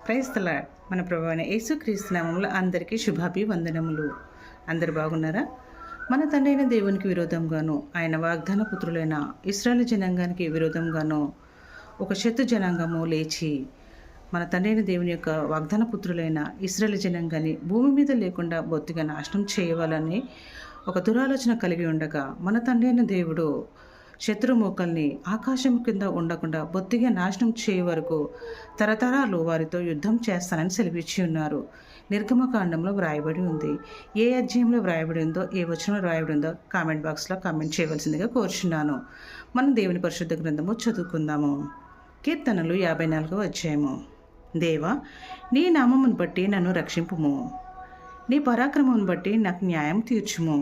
Praise the lord. మన ప్రభువైన అయిన యేసుక్రీస్తు నామములో అందరికీ శుభాభివందనములు. అందరు బాగున్నారా? మన తండ్రి అయిన దేవునికి విరోధంగాను, ఆయన వాగ్దాన పుత్రులైన ఇశ్రాయేలు జనాంగానికి విరోధంగాను ఒక శత్రు జనాంగము లేచి మన తండ్రి అయిన దేవుని యొక్క వాగ్దాన పుత్రులైన ఇశ్రాయేలు జనాంగాన్ని భూమి మీద లేకుండా బొత్తిగా నాశనం చేయవాలని ఒక దురాలోచన కలిగి ఉండగా, మన తండ్రి అయిన దేవుడు శత్రుమూకల్ని ఆకాశం కింద ఉండకుండా బొత్తిగా నాశనం చేయ వరకు తరతరాలు వారితో యుద్ధం చేస్తానని సెలవిచ్చి ఉన్నారు. నిర్గమకాండంలో వ్రాయబడి ఉంది. ఏ అధ్యాయంలో వ్రాయబడి ఉందో, ఏ వచనంలో వ్రాయబడి ఉందో కామెంట్ బాక్స్లో కామెంట్ చేయవలసిందిగా కోరుచున్నాను. మనం దేవుని పరిశుద్ధ గ్రంథము చదువుకుందాము. కీర్తనలు 54వ అధ్యాయము. దేవా, నీ నామమును బట్టి నన్ను రక్షింపుము, నీ పరాక్రమమును బట్టి నాకు న్యాయం తీర్చుము.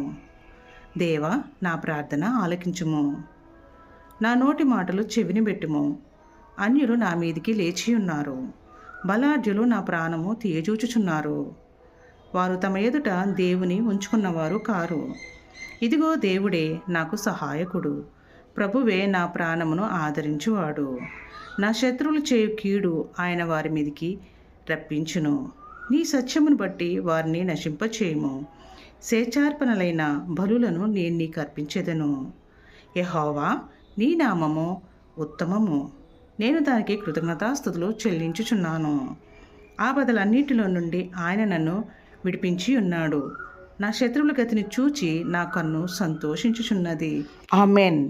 దేవా, నా ప్రార్థన ఆలకించుము, నా నోటి మాటలు చెవిని పెట్టుము. అన్యులు నా మీదికి లేచి ఉన్నారు, బలాఢ్యులు నా ప్రాణము తీయజూచుచున్నారు. వారు తమ ఎదుట దేవుని ఉంచుకున్నవారు కారు. ఇదిగో దేవుడే నాకు సహాయకుడు, ప్రభువే నా ప్రాణమును ఆదరించువాడు. నా శత్రువులు చేయు కీడు ఆయన వారి మీదికి రప్పించును. నీ సత్యమును బట్టి వారిని నశింపచేయుము. స్వేచ్ఛార్పణలైన బలులను నేను నీకు అర్పించెదను. యెహోవా, నీ నామము ఉత్తమము, నేను దానికి కృతజ్ఞతాస్తుతులు చెల్లించుచున్నాను. ఆపదలన్నిటిలో నుండి ఆయన నన్ను విడిపించి ఉన్నాడు. నా శత్రువుల గతిని చూచి నా కన్ను సంతోషించుచున్నది. ఆమెన్.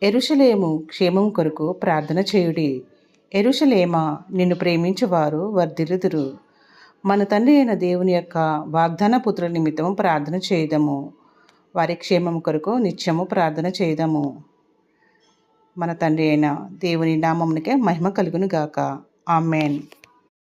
యెరూషలేము క్షేమం కొరకు ప్రార్థన చేయుడి. యెరూషలేమా, నిన్ను ప్రేమించువారు వర్ధిల్లుదురు. మన తండ్రి అయిన దేవుని యొక్క వాగ్దాన పుత్రుల నిమిత్తము ప్రార్థన చేయదము. వారి క్షేమం కొరకు నిత్యము ప్రార్థన చేయదము. మన తండ్రి అయిన దేవుని నామమునికే మహిమ కలుగును గాక. ఆమెన్.